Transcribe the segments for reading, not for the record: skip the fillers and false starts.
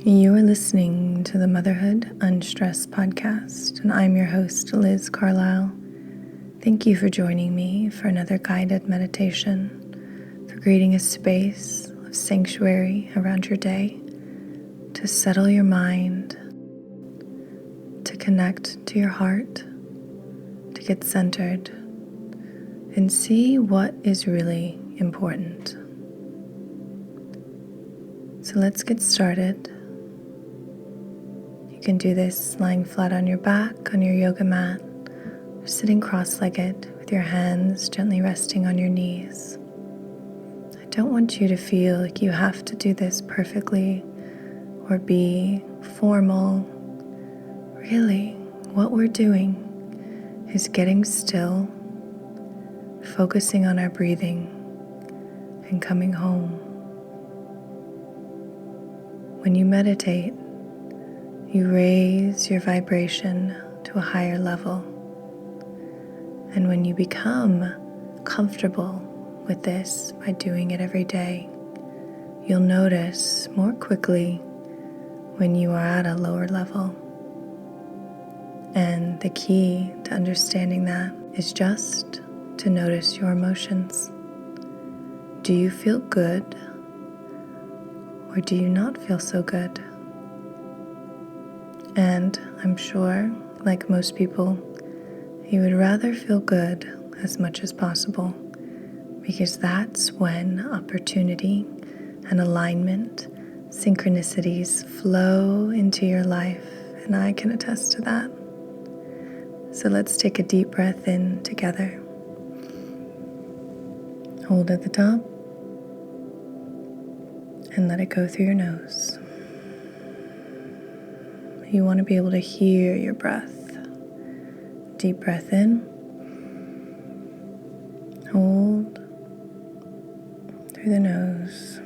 You are listening to the Motherhood, Unstressed podcast, and I'm your host, Liz Carlisle. Thank you for joining me for another guided meditation, for creating a space of sanctuary around your day, to settle your mind, to connect to your heart, to get centered, and see what is really important. So let's get started. You can do this lying flat on your back on your yoga mat, or sitting cross-legged with your hands gently resting on your knees. I don't want you to feel like you have to do this perfectly or be formal. Really, what we're doing is getting still, focusing on our breathing, and coming home. When you meditate, you raise your vibration to a higher level. And when you become comfortable with this by doing it every day, you'll notice more quickly when you are at a lower level. And the key to understanding that is just to notice your emotions. Do you feel good, or do you not feel so good? And I'm sure, like most people, you would rather feel good as much as possible, because that's when opportunity and alignment, synchronicities flow into your life, and I can attest to that. So let's take a deep breath in together. Hold at the top and let it go through your nose. You want to be able to hear your breath. Deep breath in. Hold through the nose.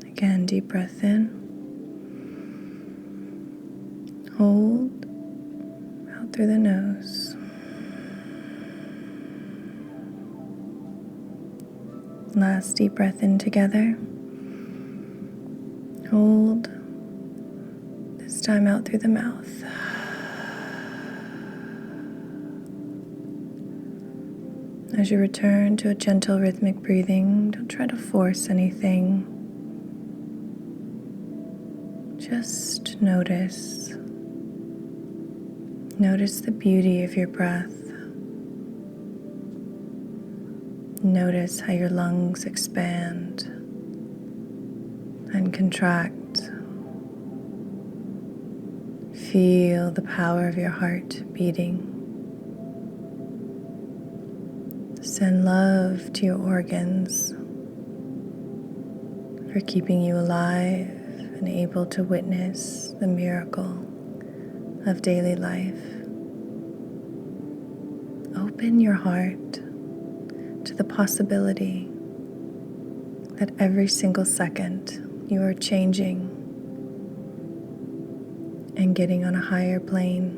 Again, deep breath in. Hold out through the nose. Last deep breath in together. Hold, this time out through the mouth. As you return to a gentle rhythmic breathing, don't try to force anything. Just notice. Notice the beauty of your breath. Notice how your lungs expand and contract. Feel the power of your heart beating. Send love to your organs for keeping you alive and able to witness the miracle of daily life. Open your heart to the possibility that every single second you are changing and getting on a higher plane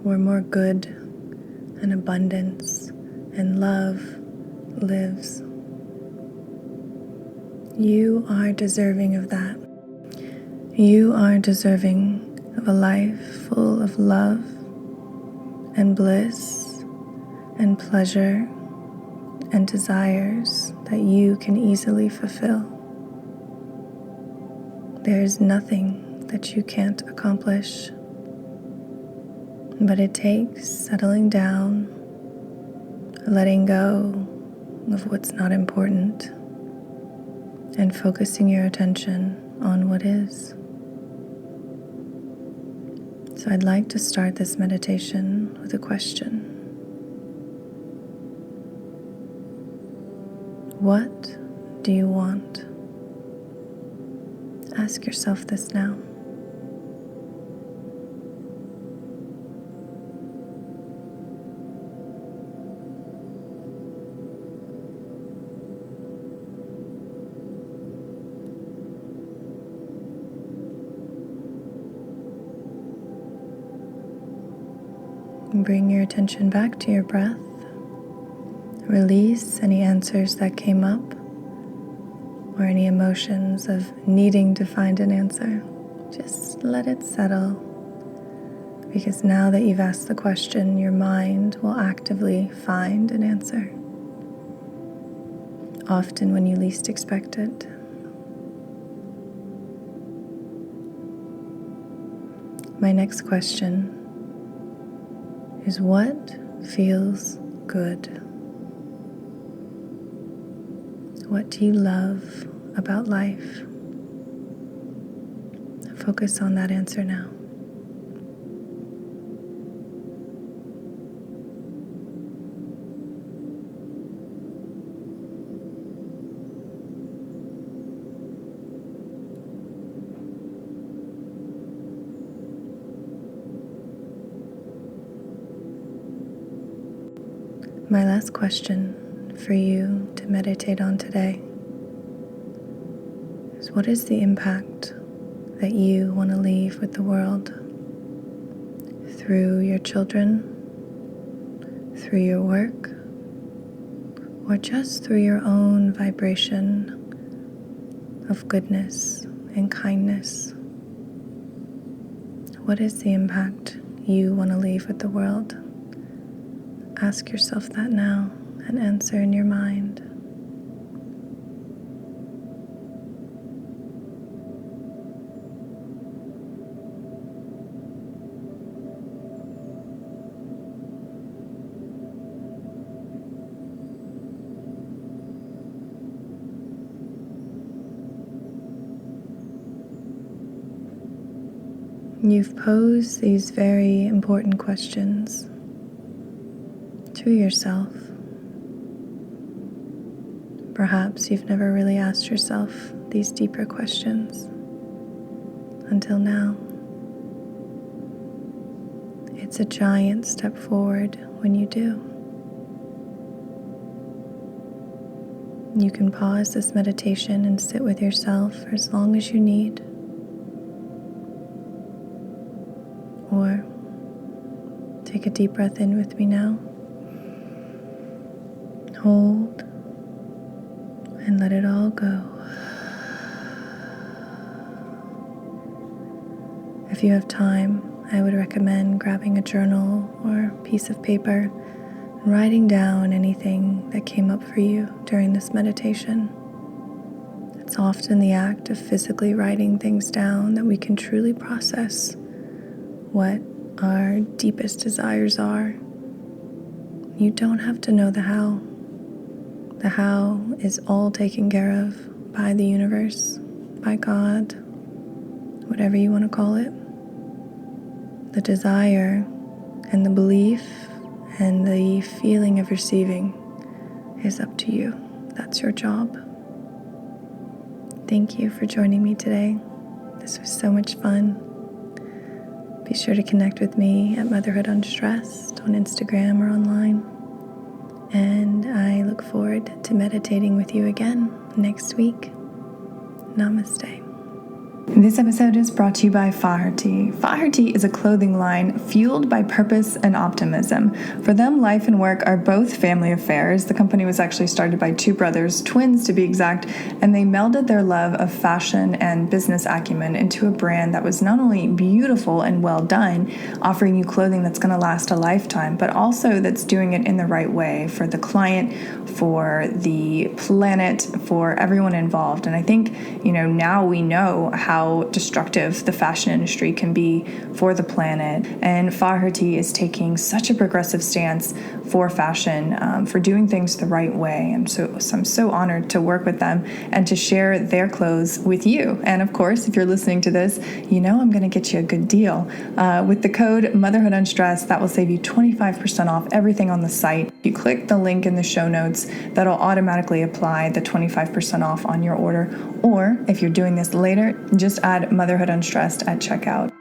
where more good and abundance and love lives. You are deserving of that. You are deserving of a life full of love and bliss and pleasure and desires that you can easily fulfill. There is nothing that you can't accomplish, but it takes settling down, letting go of what's not important, and focusing your attention on what is. So I'd like to start this meditation with a question. What do you want? Ask yourself this now. And bring your attention back to your breath. Release any answers that came up or any emotions of needing to find an answer. Just let it settle, because now that you've asked the question, your mind will actively find an answer, often when you least expect it. My next question is, what feels good? What do you love about life? Focus on that answer now. My last question for you to meditate on today is, what is the impact that you want to leave with the world through your children, through your work, or just through your own vibration of goodness and kindness? What is the impact you want to leave with the world? Ask yourself that now and answer in your mind. You've posed these very important questions to yourself. Perhaps you've never really asked yourself these deeper questions until now. It's a giant step forward when you do. You can pause this meditation and sit with yourself for as long as you need. Or take a deep breath in with me now. Hold and let it all go. If you have time, I would recommend grabbing a journal or piece of paper and writing down anything that came up for you during this meditation. It's often the act of physically writing things down that we can truly process what our deepest desires are. You don't have to know the how. The how is all taken care of by the universe, by God, whatever you want to call it. The desire and the belief and the feeling of receiving is up to you. That's your job. Thank you for joining me today. This was so much fun. Be sure to connect with me at Motherhood Unstressed on Instagram or online. And I look forward to meditating with you again next week. Namaste. This episode is brought to you by Faherty. Faherty is a clothing line fueled by purpose and optimism. For them, life and work are both family affairs. The company was actually started by two brothers, twins to be exact, and they melded their love of fashion and business acumen into a brand that was not only beautiful and well done, offering you clothing that's going to last a lifetime, but also that's doing it in the right way for the client, for the planet, for everyone involved. And I think, now we know how destructive the fashion industry can be for the planet. And Faherty is taking such a progressive stance for fashion, for doing things the right way. I'm so honored to work with them and to share their clothes with you. And of course, if you're listening to this, I'm going to get you a good deal. With the code Motherhood Unstressed, that will save you 25% off everything on the site. If you click the link in the show notes, that'll automatically apply the 25% off on your order. Or if you're doing this later, just add Motherhood Unstressed at checkout.